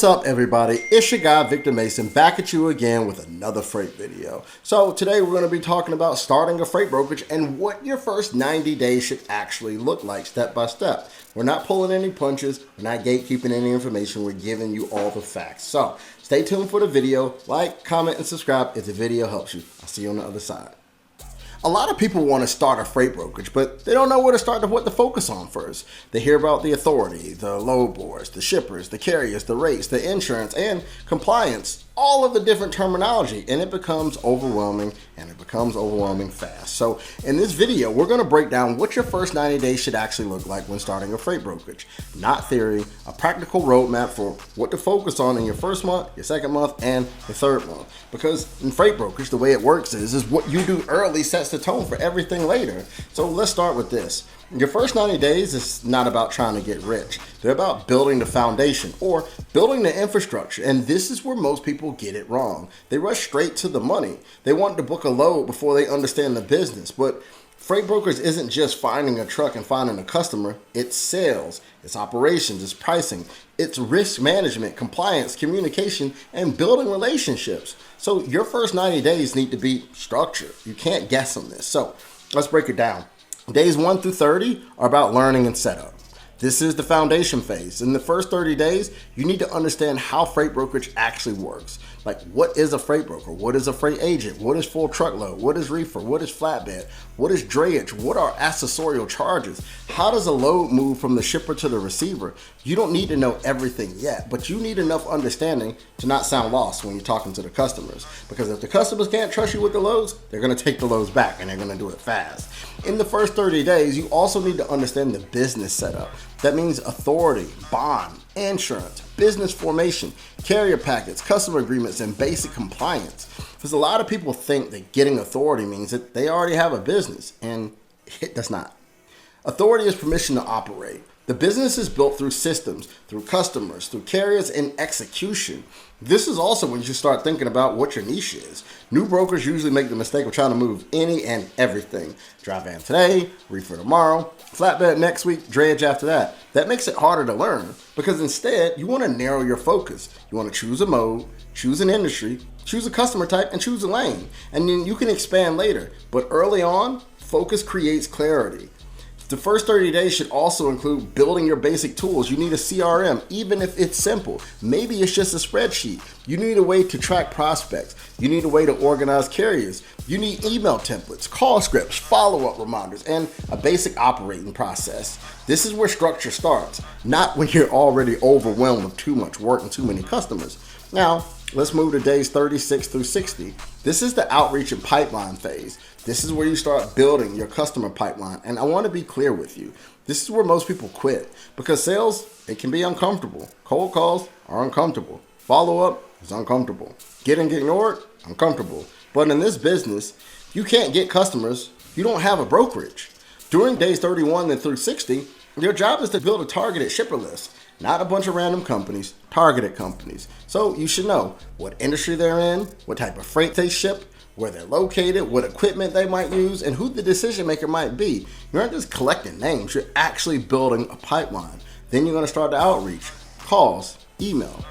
What's up, everybody? It's your guy Victor Mason back at you again with another freight video. So today we're going to be talking about starting a freight brokerage and what your first 90 days should actually look like step by step. We're not pulling any punches, we're not gatekeeping any information, we're giving you all the facts. So stay tuned for the video, like, comment, and subscribe if the video helps you. I'll see you on the other side. A lot of people want to start a freight brokerage, but they don't know where to start and what to focus on first. They hear about the authority, the load boards, the shippers, the carriers, the rates, the insurance, and compliance, all of the different terminology, and it becomes overwhelming, and it becomes overwhelming fast. So in this video, we're going to break down what your first 90 days should actually look like when starting a freight brokerage. Not theory, a practical roadmap for what to focus on in your first month, your second month, and your third month. Because in freight brokerage, the way it works is what you do early sets the tone for everything later. So let's start with this. Your first 90 days is not about trying to get rich. They're about building the foundation or building the infrastructure. And this is where most people get it wrong. They rush straight to the money. They want to book a load before they understand the business. But freight brokers isn't just finding a truck and finding a customer. It's sales, it's operations, it's pricing, it's risk management, compliance, communication, and building relationships. So your first 90 days need to be structured. You can't guess on this. So let's break it down. Days 1 through 30 are about learning and setup. This is the foundation phase. In the first 30 days, you need to understand how freight brokerage actually works. Like, what is a freight broker? What is a freight agent? What is full truckload? What is reefer? What is flatbed? What is drayage? What are accessorial charges? How does a load move from the shipper to the receiver? You don't need to know everything yet, but you need enough understanding to not sound lost when you're talking to the customers. Because if the customers can't trust you with the loads, they're going to take the loads back and they're going to do it fast. In the first 30 days, you also need to understand the business setup. That means authority, bond, insurance, business formation, carrier packets, customer agreements, and basic compliance. Because a lot of people think that getting authority means that they already have a business, and it does not. Authority is permission to operate. The business is built through systems, through customers, through carriers, and execution. This is also when you should start thinking about what your niche is. New brokers usually make the mistake of trying to move any and everything. Dry van today, reefer tomorrow, flatbed next week, drayage after that. That makes it harder to learn because instead you want to narrow your focus. You want to choose a mode, choose an industry, choose a customer type, and choose a lane. And then you can expand later. But early on, focus creates clarity. The first 30 days should also include building your basic tools. You need a CRM, even if it's simple. Maybe it's just a spreadsheet. You need a way to track prospects. You need a way to organize carriers. You need email templates, call scripts, follow-up reminders, and a basic operating process. This is where structure starts, not when you're already overwhelmed with too much work and too many customers. Now, let's move to days 36 through 60. This is the outreach and pipeline phase. This is where you start building your customer pipeline. And I want to be clear with you. This is where most people quit because sales, it can be uncomfortable. Cold calls are uncomfortable. Follow-up is uncomfortable. Getting ignored, uncomfortable. But in this business, you can't get customers. You don't have a brokerage. During days 31 through 60, your job is to build a targeted shipper list. Not a bunch of random companies, targeted companies. So you should know what industry they're in, what type of freight they ship, where they're located, what equipment they might use, and who the decision maker might be. You aren't just collecting names, you're actually building a pipeline. Then you're going to start the outreach, calls, email,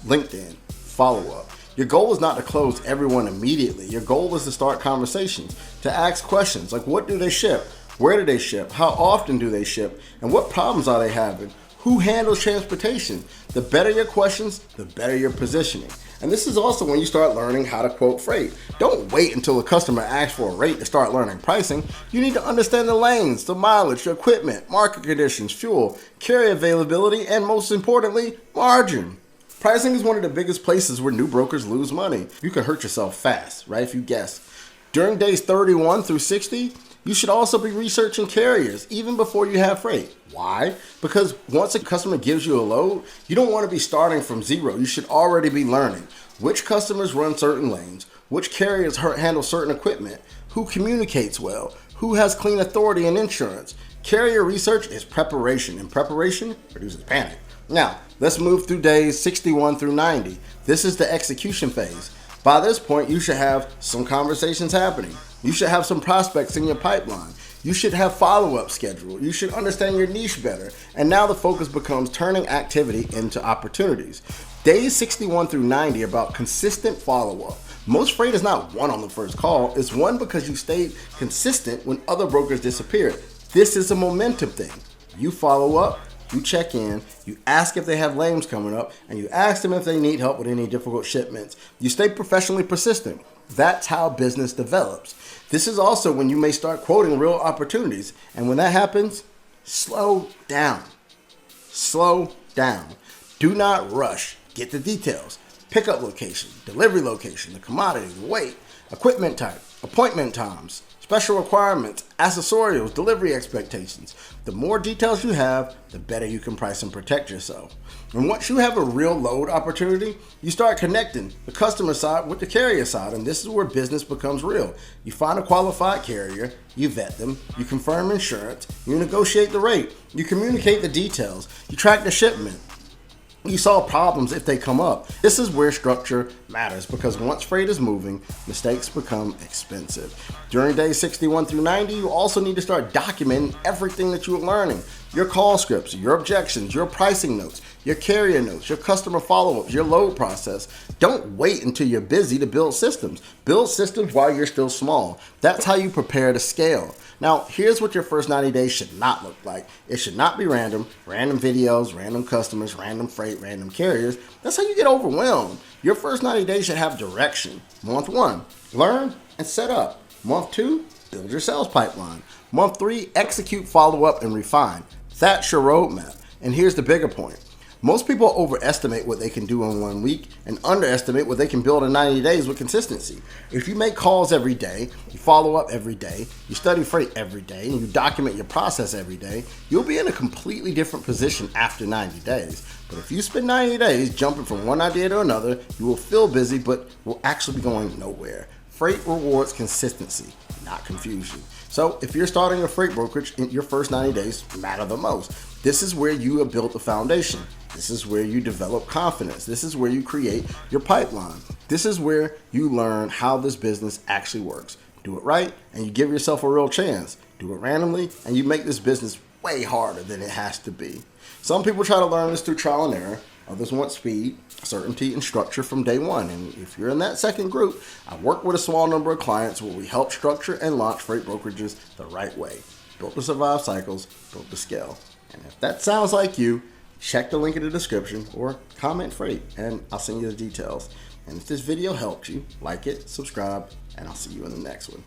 LinkedIn, follow-up. Your goal is not to close everyone immediately. Your goal is to start conversations, to ask questions like what do they ship, where do they ship, how often do they ship, and what problems are they having? Who handles transportation? The better your questions, the better your positioning. And this is also when you start learning how to quote freight. Don't wait until the customer asks for a rate to start learning pricing. You need to understand the lanes, the mileage, the equipment, market conditions, fuel, carrier availability, and most importantly, margin. Pricing is one of the biggest places where new brokers lose money. You can hurt yourself fast, right, if you guess. During days 31 through 60, you should also be researching carriers even before you have freight. Why? Because once a customer gives you a load, you don't want to be starting from zero. You should already be learning which customers run certain lanes, which carriers handle certain equipment, who communicates well, who has clean authority and insurance. Carrier research is preparation, and preparation produces panic. Now, let's move through days 61 through 90. This is the execution phase. By this point, you should have some conversations happening. You should have some prospects in your pipeline. You should have follow-up scheduled. You should understand your niche better. And now the focus becomes turning activity into opportunities. Days 61 through 90 are about consistent follow-up. Most freight is not won on the first call, it's won because you stayed consistent when other brokers disappeared. This is a momentum thing. You follow up, you check in, you ask if they have lanes coming up, and you ask them if they need help with any difficult shipments. You stay professionally persistent. That's how business develops. This is also when you may start quoting real opportunities. And when that happens, slow down. Slow down. Do not rush. Get the details. Pickup location, delivery location, the commodity, the weight, equipment type, appointment times, special requirements, accessorials, delivery expectations. The more details you have, the better you can price and protect yourself. And once you have a real load opportunity, you start connecting the customer side with the carrier side, and this is where business becomes real. You find a qualified carrier, you vet them, you confirm insurance, you negotiate the rate, you communicate the details, you track the shipment. You solve problems if they come up. This is where structure matters, because once freight is moving, mistakes become expensive. During days 61 through 90, you also need to start documenting everything that you're learning. Your call scripts, your objections, your pricing notes, your carrier notes, your customer follow-ups, your load process. Don't wait until you're busy to build systems. Build systems while you're still small. That's how you prepare to scale. Now, here's what your first 90 days should not look like. It should not be random videos, random customers, random freight, random carriers. That's how you get overwhelmed. Your first 90 days should have direction. Month 1, learn and set up. Month 2, build your sales pipeline. Month 3, execute, follow up, and refine. That's your roadmap. And here's the bigger point. Most people overestimate what they can do in 1 week and underestimate what they can build in 90 days with consistency. If you make calls every day, you follow up every day, you study freight every day, and you document your process every day, you'll be in a completely different position after 90 days. But if you spend 90 days jumping from one idea to another, you will feel busy but will actually be going nowhere. Freight rewards consistency, not confusion. So if you're starting a freight brokerage, your first 90 days matter the most. This is where you have built a foundation. This is where you develop confidence. This is where you create your pipeline. This is where you learn how this business actually works. Do it right, and you give yourself a real chance. Do it randomly, and you make this business way harder than it has to be. Some people try to learn this through trial and error. Others want speed, certainty, and structure from day one. And if you're in that second group, I work with a small number of clients where we help structure and launch freight brokerages the right way. Built to survive cycles, built to scale. And if that sounds like you, check the link in the description or comment freight and I'll send you the details. And if this video helped you, like it, subscribe, and I'll see you in the next one.